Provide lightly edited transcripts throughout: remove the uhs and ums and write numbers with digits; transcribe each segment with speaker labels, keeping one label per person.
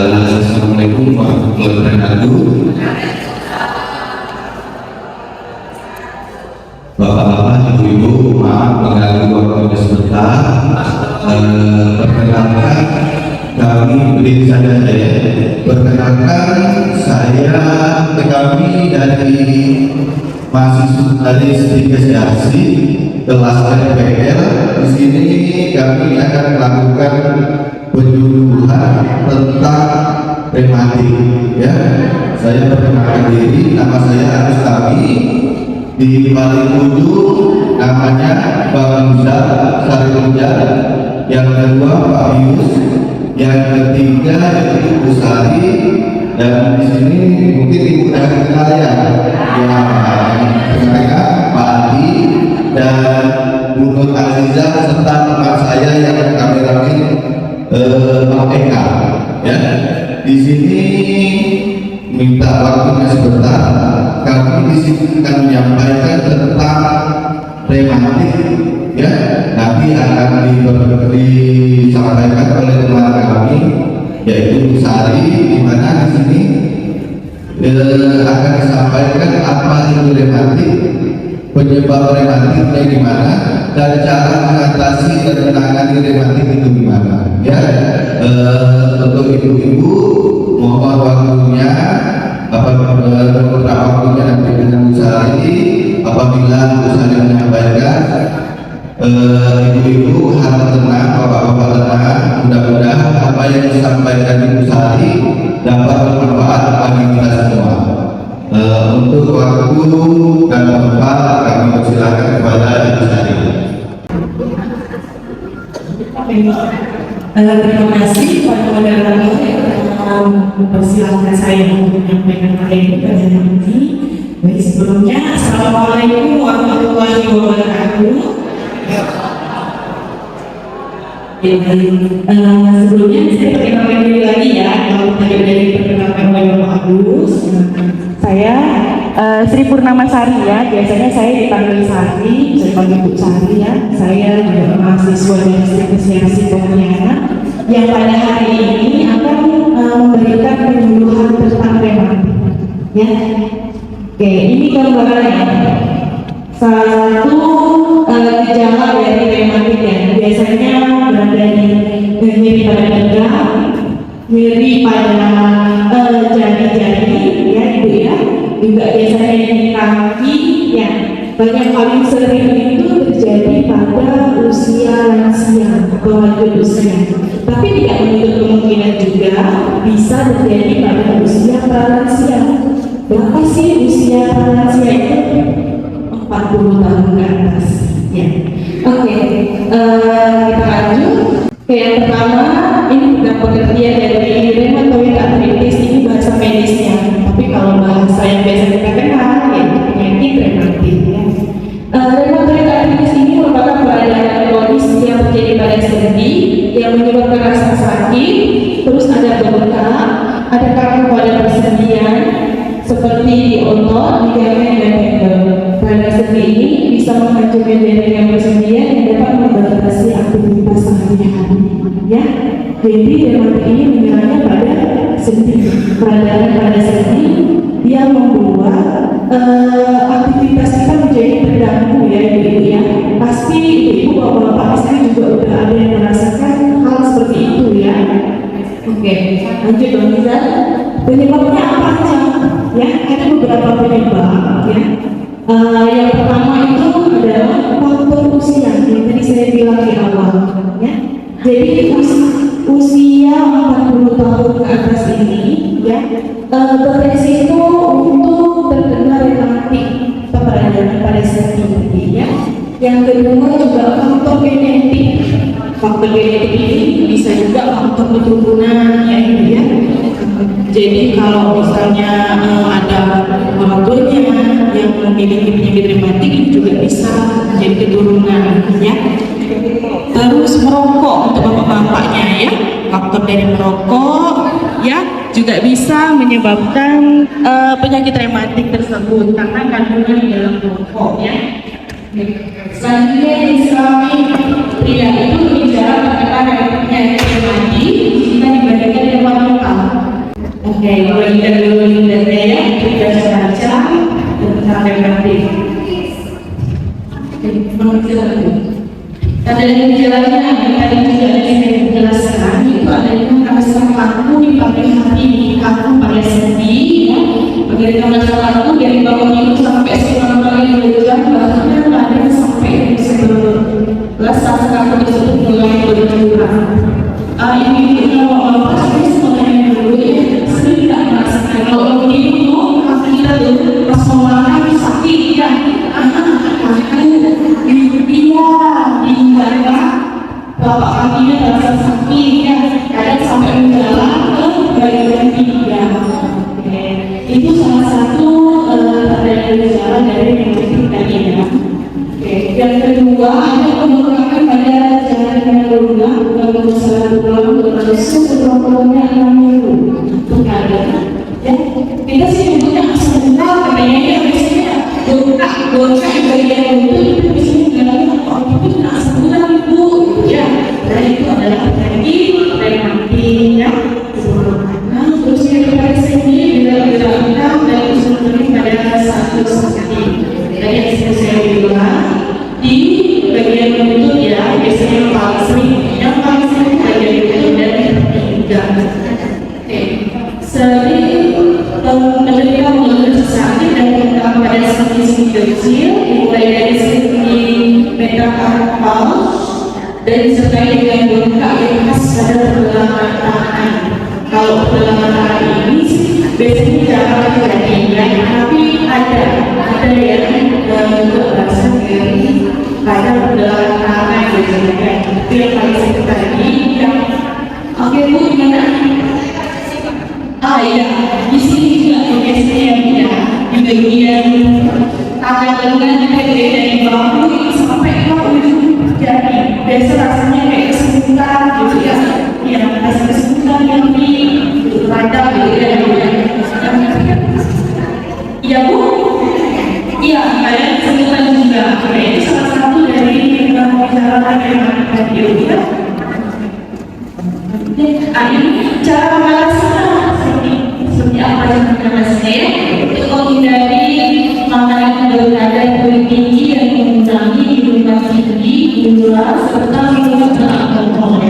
Speaker 1: Assalamualaikum warahmatullahi wabarakatuh. Bapak-bapak, ibu-ibu, maaf mengganggu waktu sebentar. Perkenalkan, kami berdiri saja ya. Perkenalkan, kami dari mahasiswa dari Investigasi kelas LPL. Di sini kami akan melakukan penyuluhan tentang rematik ya. Saya perkenalkan diri, nama saya Agus Tami. Di paling ujung namanya Pak Rizal Sarunja, yang kedua Pak Yus, yang ketiga itu Bu Sari, dan di sini mungkin ibu sudah kenal ya, mereka Pak Adi dan Bu Nur Aziza serta teman saya yang kameramen Pak Eka ya. Di sini minta waktunya sebentar. Kami di sini akan menyampaikan tentang rematik ya. Nanti akan disampaikan oleh teman kami yaitu Bu Sari, di mana di sini akan disampaikan apa itu rematik, penyebab rematiknya gimana, dan cara mengatasi dan menangani rematik itu gimana ya. Untuk ibu-ibu mohon waktunya, beberapa waktunya nanti dengan Bu Sari. Apabila Bu Sari menyampaikan, ibu-ibu harus tenang, bapak-bapak tenang. Mudah-mudahan apa yang disampaikan Ibu Sari dapat bermanfaat bagi kita semua. Untuk waktu dan tempat kami persilakan kepada Ibu Sari.
Speaker 2: Terima kasih pada moderator yang mempersilahkan saya untuk menyampaikan materi pada hari ini. Baik, sebelumnya Assalamualaikum warahmatullahi wabarakatuh. Sebelumnya saya perkenalkan diri lagi ya. Kalau tadi dari perkenalkan oleh Bapak Agus, saya Sri Purnama Sari ya. Biasanya saya dipanggil Sari, saya panggil Bu Sari ya. Saya juga mahasiswa dari Spesiasi Pontianak yang pada hari ini akan memberikan penyuluhan tentang rematik ya. Oke, ini gambarannya. Salah satu gejala dari rematik ya, biasanya berada di nyeri pada pinggang, nyeri pada jari-jari ya ibu ya, juga biasanya di kaki ya. Yang paling sering itu terjadi pada usia lansia atau lanjut usia, tapi tidak menutup kemungkinan juga bisa terjadi pada usia pralansia. Berapa sih usia pralansia itu? 40 tahun ke atas ya. Oke, kita lanjut ke yang pertama. Ini bukan pengertian dari rheumatoid arthritis, ini bahasa medisnya, tapi kalau bahasa yang biasa kita kenal yaitu penyakit rematik ya. Rheumatoid arthritis ini merupakan keadaan kronis yang terjadi pada sendi yang menyebabkan rasa sakit, terus ada bengkak, ada kaku pada persendian seperti di otot, ligamen, dan tendon. Pada sendi ini bisa menghancurkan jaringan persendian yang dapat membatasi aktivitas sehari-hari ya. Jadi rematik ini menyerangnya pada sendi, peradangan pada sendi yang membuat aktivitas kita menjadi terganggu ya ibu ya. Pasti ibu bapak-bapak saya juga udah ada yang merasakan hal seperti itu ya. Oke, lanjut dong Liza. Penyebabnya apa aja? Ya, ada beberapa penyebab ya. Yang pertama itu adalah faktor usia yang tadi saya bilang di awal ya. Jadi usia 40 tahun ke atas ini ya beresiko untuk terkena rematik atau peradangan pada sendi ya. Yang kedua juga faktor genetik. Faktor genetik ini bisa juga faktor keturunan ya ibu ya. Jadi kalau misalnya ada orang tuanya yang memiliki penyakit rematik, ini juga bisa menjadi keturunan ya. Terus merokok untuk bapak-bapaknya ya, faktor dari merokok ya juga bisa menyebabkan penyakit rematik tersebut karena kandungan di dalam rokok ya. Selanjutnya Islami pria itu berbicara mengenai penyakit rematik jika dibandingkan dengan wanita. Oke, bagian dulu dan ya, kita baca tentang demokrasi. Ada gejalanya yang tadi juga saya jelaskan, itu adanya rasa kaku di pagi hari, kaku pada sendi, ya. Bagaimana rasa kaku dari bawah itu sampai sekarang kali berjalan, bahkan ada sampai sebelum rasa kaku tersebut mulai berkurang. Ini kalau pasti semuanya dulu ya, sering tidak merasakan kalau begitu, kita tuh pas mau makan sakit ya, bapak kakinya terasa sakit ya, kadang sampai menjalan ke bagian tiga. Itu salah satu tanda gejala dari penyakit tadi ya. Yang kedua, ada penurunan pada jalan berulang, bukan salah berulang, berlangsung setelah-belumnya 6 minggu. Itu ada. Ya, kita sih menyebutnya sebentar, katanya ya biasanya gorka di bagian itu biasanya jalannya kalau itu tidak sebulan ibu, ya. Dan itu adalah preventif ya. Nah, terus yang kita sini bila dan usul pada satu sakit. Dan yang saya bilang di bagian lutut ya, biasanya yang paling sering bagian lutut dan pinggang. Sering menderita mulut sakit dan terutama pada sendi kecil, mulai dari sendi metakarpal dan disertai dengan bengkak yang khas pada pergelangan tangan. Kalau pergelangan tangan ini biasanya jarang terjadi, tapi ada yang berasa nyeri pada pergelangan tangan biasanya. Itu yang paling sering tadi. Oke Bu, gimana? Iya, di sini juga biasanya ya, di bagian tangan lengan juga dari bawah sampai ke ujung jari. Biasa rasanya kayak kesemutan gitu ya, ya rasa kesemutan yang di radang gitu ya. Iya Bu, iya ada kesemutan juga. Itu salah satu dari pembicaraan yang tadi ya. Ini cara mengatasinya seperti apa yang kita bahasnya untuk menghindari makanan berkadar kulit tinggi yang mengurangi minuman tinggi, gula serta minuman beralkohol.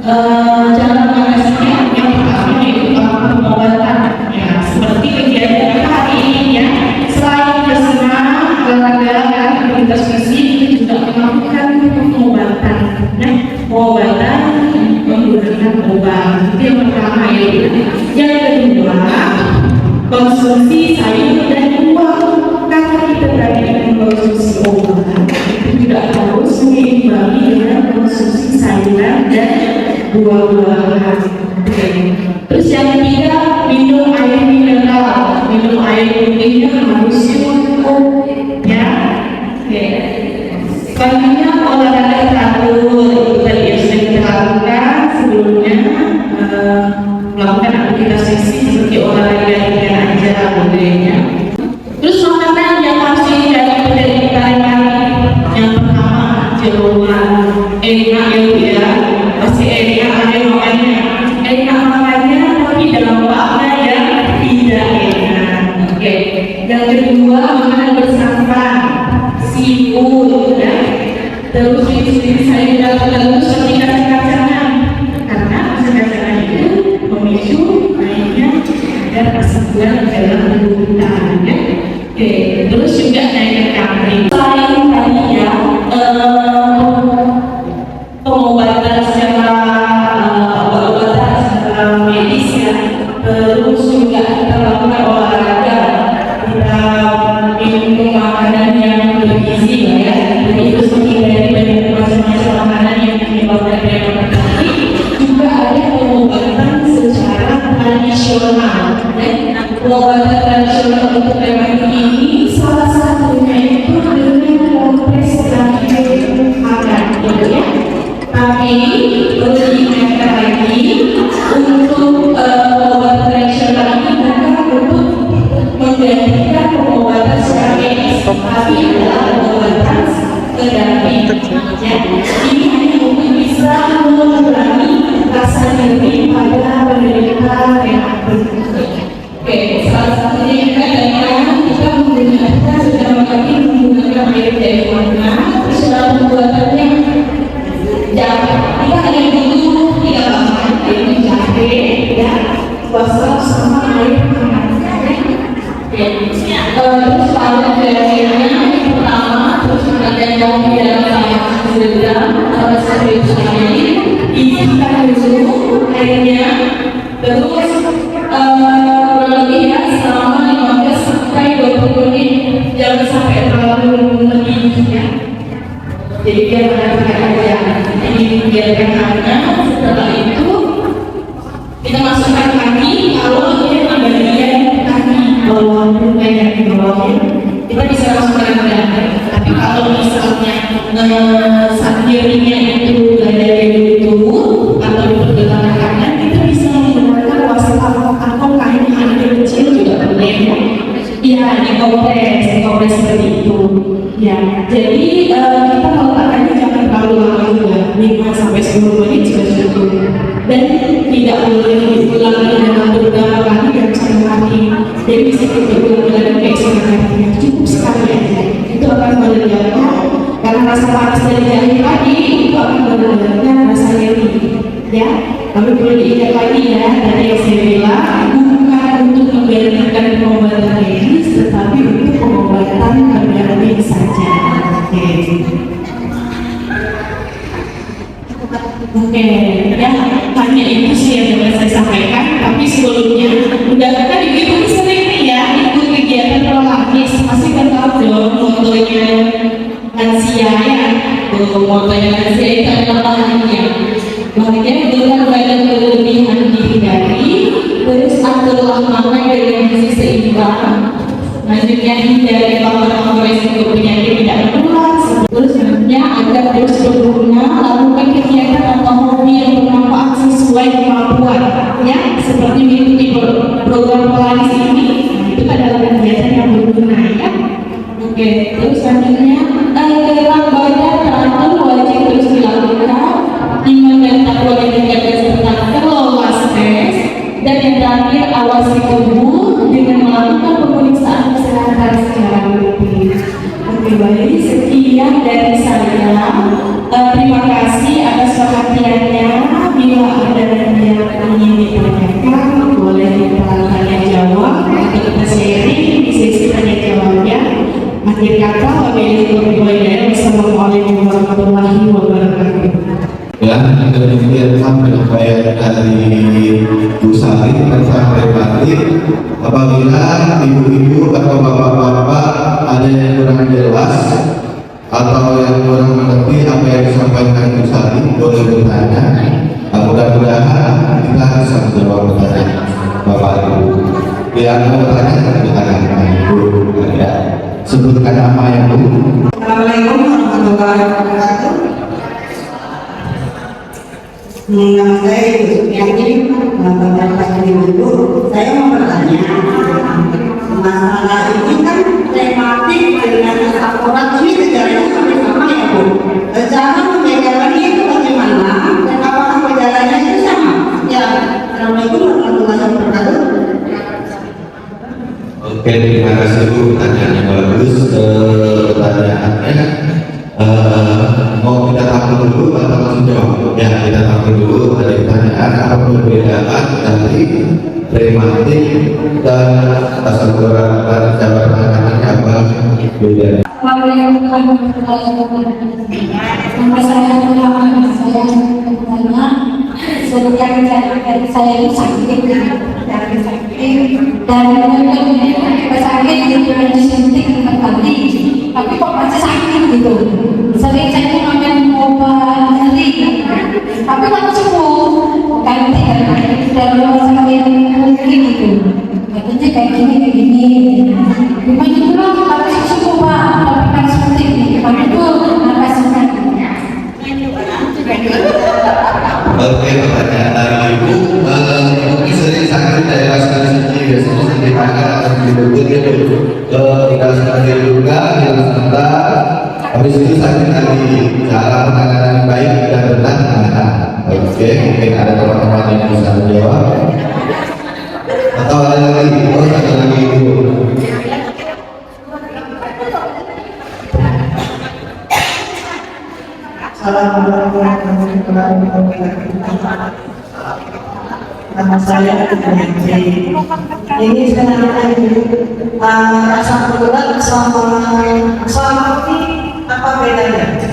Speaker 2: Cara mengatasinya yang pertama yaitu pengobatan ya, seperti kegiatan hari ini ya. Selain bersenam, olahraga dan aktivitas fisik, kita juga melakukan pengobatan ya. Pengobatan menggunakan obat. Itu yang pertama ya. Yang kedua, konsumsi sayur dan buah. Karena kita tadi mengkonsumsi obat, itu tidak harus diimbangi dengan konsumsi sayuran dan buah-buahan. Terus yang ketiga, minum air mineral. Minum air putihnya harus cukup ya. Selanjutnya olahraga teratur. Tadi yang sudah kita lakukan sebelumnya, melakukan aktivitas fisik seperti olahraga ringan aja bolehnya. Terus makanan yang harus dihindari dari tarik-tarik. Yang pertama, jeruan. Enak ya Bu ya, pasti enak ada makannya. Enak makannya tapi dampaknya ya tidak enak. Oke. Yang kedua, makanan bersantan, seafood ya. Terus jenis sayuran tertentu seperti kacang-kacangan, karena kacang-kacangan itu memicu naiknya dan kesebutan dalam tubuh kita ya. Oke, terus juga naiknya kambing. Selain tadi ya pengobatan secara obat-obatan secara medis ya, terus juga kita lakukan olahraga, kita minum makanan yang bergizi ya. Itu seperti dari macam-macam makanan yang menyebabkan diabetes ini juga ada pengobatan secara tradisional. Pengobatan tradisional untuk diabetes ini salah satunya itu dengan kompres terakhir makan, gitu ya. Tapi perlu diingatkan lagi untuk pengobatan tradisional ini bukan untuk menggantikan pengobatan secara medis, tapi adalah pengobatan pendamping ya. Ini hanya untuk bisa mengurangi rasa nyeri pada penderita puasa sama air hangat. Terus ada airnya yang pertama, terus ada yang di dalam sedang serius ini diisikan dulu airnya, terus kurang lebih ya selama 15 sampai 20 menit, jangan sampai terlalu mendidih ya. Jadi biar ada aja, ini biarkan hangat. Setelah itu kita masukkan kaki. Kalau ini ada bagian kaki bawah, bagian di bawah, kita bisa masukkan ke. Tapi kalau misalnya sampingnya itu dari tubuh atau di pergelangan kanan, kita bisa menggunakan wastafel atau kain kecil juga boleh. Iya, dikompres seperti itu. Ya, jadi kita meletakkannya jangan terlalu lama juga, 5 sampai 10 menit sudah cukup. Dan tidak boleh diulangi dengan beberapa kali dan satu hari. Jadi bisa kita ulang-ulang kayak sekali, cukup sekali aja. Itu akan meredakan karena rasa panas dari jari tadi itu akan meredakan rasa nyeri. Ya, tapi perlu diingat lagi ya, tadi yang saya bilang bukan untuk membedakan pengobatan medis, tetapi untuk pengobatan pendamping saja. Oke, ya hanya itu sih yang dapat saya sampaikan. Tapi sebelumnya, udah kan ibu sering nih ya ikut kegiatan prologis, pasti kan tahu dong motonya lansia ya. Motonya lansia itu adalah bahagia. Bahagia dengan badan berlebihan dihindari, terus aturlah makan dengan gizi seimbang. Selanjutnya hindari faktor-faktor risiko penyakit tidak menular. Terus selanjutnya agar terus berguna, lakukan kegiatan atau hobi yang bermanfaat sesuai kemampuan. Ya, seperti mengikuti program pelanis ini, itu adalah kegiatan yang berguna ya. Oke, terus selanjutnya gerak badan teratur wajib terus dilakukan. Iman dan takwa yang dijaga serta kelola stres. Dan yang terakhir, awasi tubuh dengan melakukan pemeriksaan kesehatan secara rutin. Oke, baik, sekian dari saya. Terima kasih atas perhatiannya. Bila ada yang ingin ditanyakan, boleh tanya jawab atau kita sharing di sesi tanya jawabnya. Akhir kata, wassalamualaikum warahmatullahi wabarakatuh.
Speaker 1: Ya, demikian penyampaian dari Bu Sari tentang rematik. Apabila ibu-ibu atau bapak-bapak ada yang kurang jelas atau yang kurang mengerti apa yang disampaikan Bu Sari, boleh bertanya. Mudah-mudahan kita bisa menjawab pertanyaan Bapak Ibu. Yang mau bertanya, silakan Ibu. Ya, sebutkan nama yang Bu.
Speaker 3: Assalamualaikum warahmatullahi wabarakatuh. Nama saya Ibu Supiati, Bapak Ibu. Saya mau bertanya, masalah ini kan rematik dengan akurat ini gejalanya sama ya Bu. Cara membedakannya itu bagaimana dan apakah gejalanya itu sama? Ya, Assalamualaikum warahmatullahi wabarakatuh.
Speaker 1: Oke, terima kasih Bu, pertanyaannya bagus. Pertanyaannya mau kita tampil dulu atau langsung jawab? Ya, kita tampil dulu. Ada pertanyaan apa perbedaan dari rematik dan asal urat jabat tangannya apa bedanya?
Speaker 4: Assalamualaikum warahmatullahi wabarakatuh. Nama saya Muhammad. Saya bertanya, saya itu sakit dan sakit sudah disuntik 4 kali, tapi kok masih sakit gitu. Sering saya makan obat nyeri, tapi kok sembuh. Ganti dalam sekali mungkin gitu. Katanya kayak gini. Gimana dulu tapi sembuh Pak, tapi kan suntik nih. Gimana itu nafasnya?
Speaker 1: Oke, pertanyaan dari Ibu. Mungkin sering sakit daerah sini, biasanya di tangan atau di lutut gitu. Tidak sekali juga, tidak sebentar. Habis itu sakit lagi. Cara penanganan yang baik dan benar mana? Oke, mungkin ada teman-teman yang bisa menjawab. Atau ada lagi? Oh, ada lagi Ibu.
Speaker 3: Assalamualaikum warahmatullahi wabarakatuh. nama saya Ibu. Ini sebenarnya asam urat sama ini apa bedanya?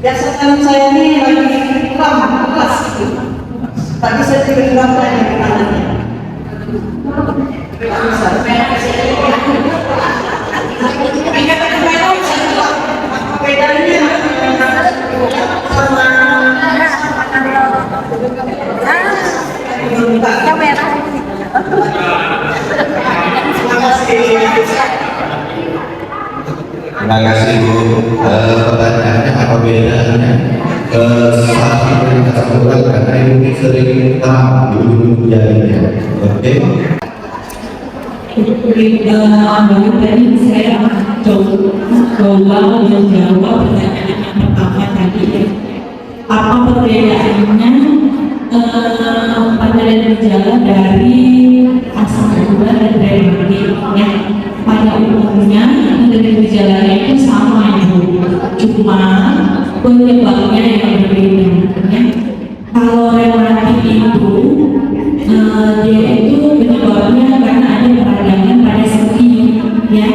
Speaker 3: Biasanya saya ini lagi kelas gitu. Tadi saya juga tanya ke tangannya. Apa bedanya sama
Speaker 4: Kamera.
Speaker 1: Terima kasih Bu. Pertanyaannya apa bedanya satu dengan asam urat karena ini sering tahu di ujung jarinya. Oke.
Speaker 2: Baru tadi saya coba menjawab pertanyaan yang pertama tadi ya. Apa perbedaannya pada gejala dari asam urat dan rematik ya? Pada umumnya dari gejalanya itu sama ya, cuma penyebabnya yang berbeda ya. Kalau rematik itu dia itu penyebabnya karena ada peradangan pada sendi ya,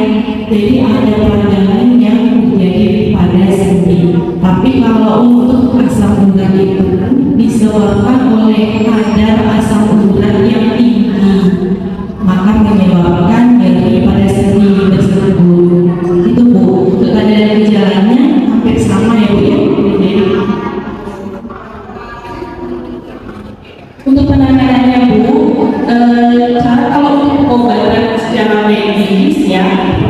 Speaker 2: jadi ada peradangan yang terjadi pada sendi. Tapi kalau untuk asam urat itu disebabkan oleh kadar asam urat yang tinggi, maka menyebabkan nyeri pada sendi tersebut. Itu Bu, untuk kadar gejalanya hampir sama ya Bu ya. Jadi, untuk penanganannya Bu, cara kalau untuk pengobatan secara medis ya,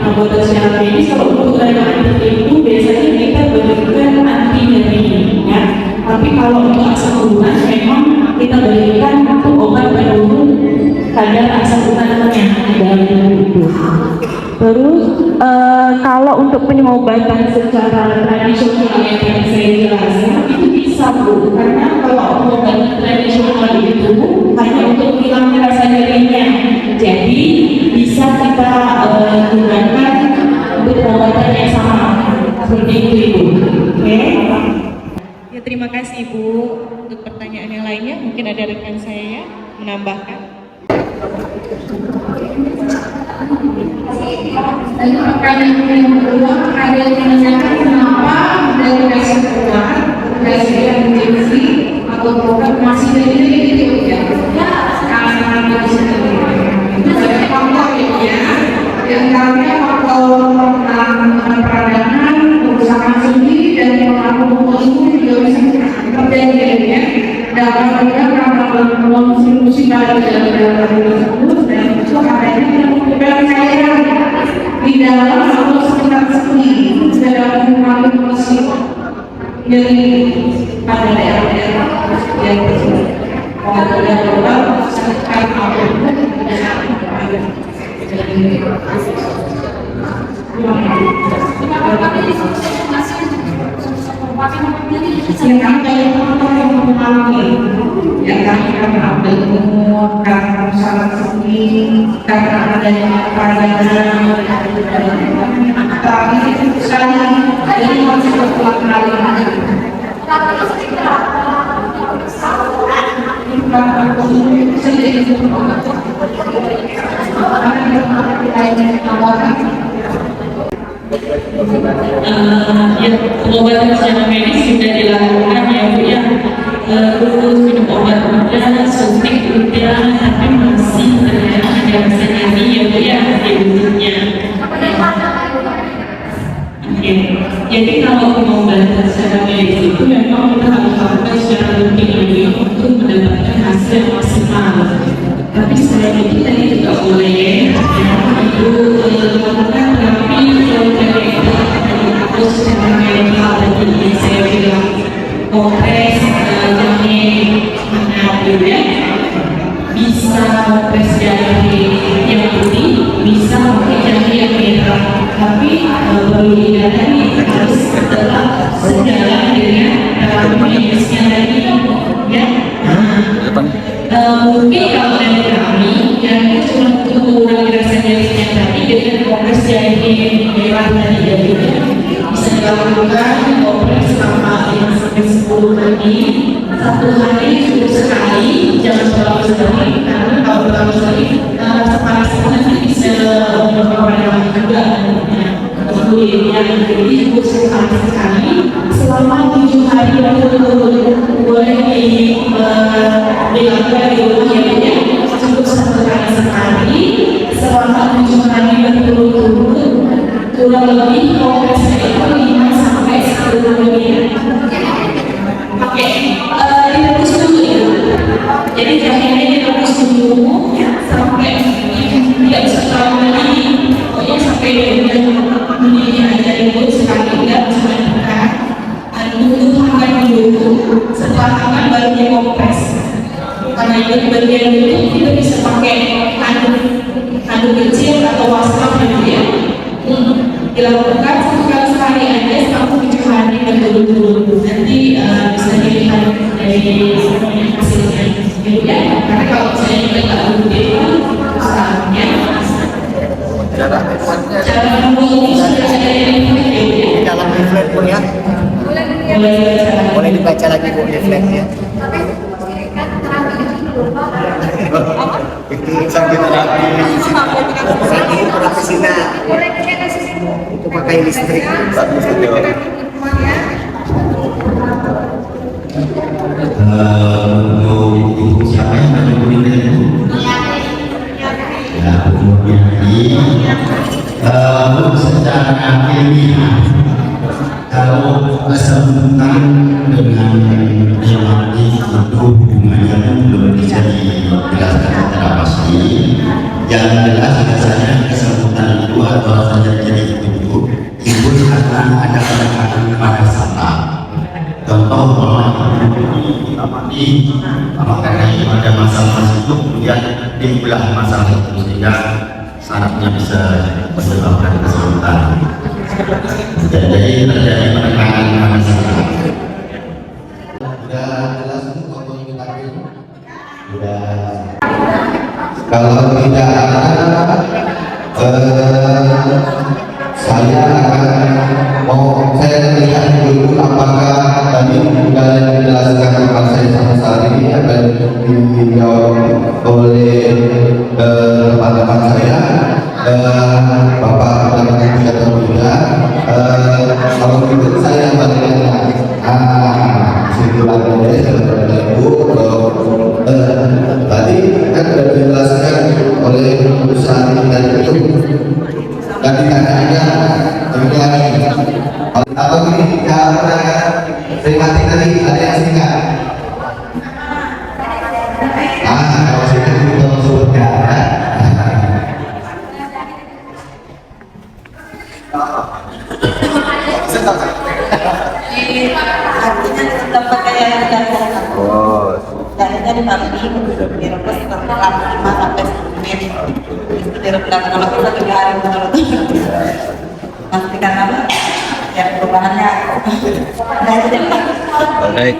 Speaker 2: pengobatan secara medis kalau untuk rematik itu biasanya kita berikan anti nyeri ya. Tapi kalau untuk asam urat memang kita berikan untuk obat penurun kadar asam uratnya di dalam tubuh itu. Terus kalau untuk pengobatan secara tradisional yang tadi saya jelaskan itu bisa Bu, karena kalau pengobatan tradisional itu hanya untuk menghilangkan rasa nyerinya, jadi bisa kita gunakan untuk pengobatan yang sama seperti itu Ibu. Oke?
Speaker 5: Ya, terima kasih Ibu. Untuk pertanyaan yang lainnya mungkin ada rekan saya menambahkan.
Speaker 4: Dan pertanyaan yang kedua, ada yang menanyakan kenapa dari kasih urat, kasih emergency atau program masih dari itu ya? Karena ada di situ. Itu banyak faktor ya. Yang karena faktor peradangan, kerusakan sendi dan pengaruh itu juga bisa terjadi ya. Dalam karena konsumsi pada dalam tersebut dan itu adanya penurunan cairan di dalam atau sekitar sendi dalam mengalami kondisi nyeri pada daerah-daerah yang tersebut. Kalau dalam sekitar apapun yang mengalami yang karena umur, karena usaha sendi, karena adanya peradangan, tapi itu sekali jadi masih berulang kali.
Speaker 2: Ya, pengobatan secara medis sudah dilakukan ya Bu ya, terus minum obat udah, suntik udah, tapi masih ternyata ada rasa nyeri ya Bu ya di ujungnya. Oke, jadi kalau pengobatan secara medis itu memang kita harus lakukan secara rutin untuk mendapatkan hasil maksimal. Tapi selain itu tadi juga boleh Ibu melakukan terapi terus medikal tadi saya bilang kompres jahit hangat juga, bisa kompres jahit yang putih, bisa pakai jahit yang merah, tapi perlu diingat tadi harus tetap sejalan dengan terapi medisnya tadi ya. Mungkin kalau dari kami yang cuma untuk mengurangi rasa nyerinya tadi dengan kompres jahit merah tadi ya bisa dilakukan kompres selama 5-10 menit, 1 hari cukup sekali, jangan Bapak sendiri, karena kalau Bapak sendiri sepakat nanti bisa memperoleh juga untuk yang jadi ibu sekali selama 7 hari berturut-turut boleh dilakukan di rumah ya, cukup 1 kali sekali selama 7 hari berturut-turut kurang lebih progresnya itu 5 sampai 10 menit. Oke, direbus dulu ya. Jadi jahenya direbus dulu sampai tidak bisa terlalu mendidih. Pokoknya sampai mendidih aja dulu sekali, tidak bisa dibuka. Tunggu hangat dulu. Setelah hangat baru dikompres. Karena itu bagian itu kita bisa pakai handuk kecil atau wastafel gitu ya. Dilakukan 1 kali sekali aja selama 7 hari berturut-turut. Nanti bisa dilihat dari hasilnya gitu ya. Karena kalau saya kita nggak rutin usahanya cara membuat sudah ada yang
Speaker 6: dalam leaflet pun ya, boleh dibaca lagi Bu leafletnya. Itu sambil terapi Sina itu pakai listrik bagus itu.
Speaker 1: Untuk ibu siapa yang menyebutnya itu? Ya, kemudian secara ilmiah kalau kesemutan dengan demati itu hubungannya belum bisa dijelaskan secara pasti. Yang jelas biasanya kesemutan itu atau rasanya jadi itu timbul karena ada penekanan pada saraf. Contoh bahwa di karena ada masalah itu kemudian timbullah masalah itu sehingga sarafnya bisa menyebabkan kesemutan. Jadi terjadi penekanan pada saraf. Sudah jelas itu fotonya kita ini. Sudah. Kalau tidak ada, saya akan saya lihat dulu apakah tadi sudah dijelaskan oleh saya sama Sari akan dijawab oleh teman-teman saya. Bapak mengerti atau tidak? Kalau gitu saya balik lagi. Kesimpulannya sebenarnya Ibu, tadi kan sudah dijelaskan oleh usaha tadi itu. Dan ditanya lagi. Atau ini cara tematik tadi ada yang singkat. Kalau singkat itu sebutnya.
Speaker 3: Artinya tetap pakai yang didasarkan. Caranya dibagi, direbus setelah 5 sampai 10 menit. Itu direbus kalau kita 3 hari berturut-turut. Pastikan apa? Ya perubahannya.
Speaker 1: Baik,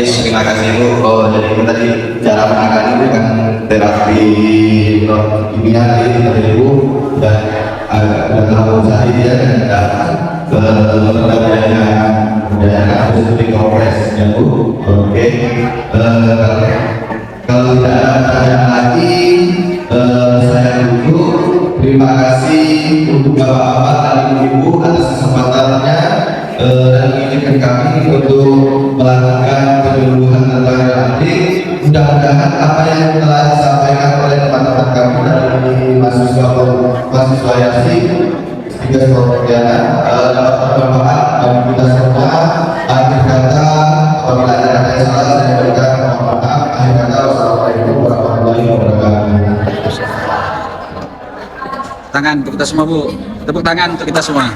Speaker 1: terima kasih Bu. Jadi tadi cara menangani itu kan terapi kimia dari Ibu dan agak tahu saya dia dan budaya kasus di kompres ya Bu. Oke. Kalau tidak ada pertanyaan lagi, saya tutup. Terima kasih untuk Bapak-bapak dan Ibu atas kesempatannya dan mengizinkan kami untuk melakukan penyuluhan tentang relatif. Mudah-mudahan apa yang telah disampaikan oleh teman-teman kami dari mahasiswa Yasi tiga Sordiana dapat bermanfaat bagi kita semua. Akhir kata, apabila ada yang salah saya berikan mohon maaf. Akhir kata, wassalamualaikum warahmatullahi wabarakatuh.
Speaker 7: Tangan untuk kita semua Bu, tepuk tangan untuk kita semua.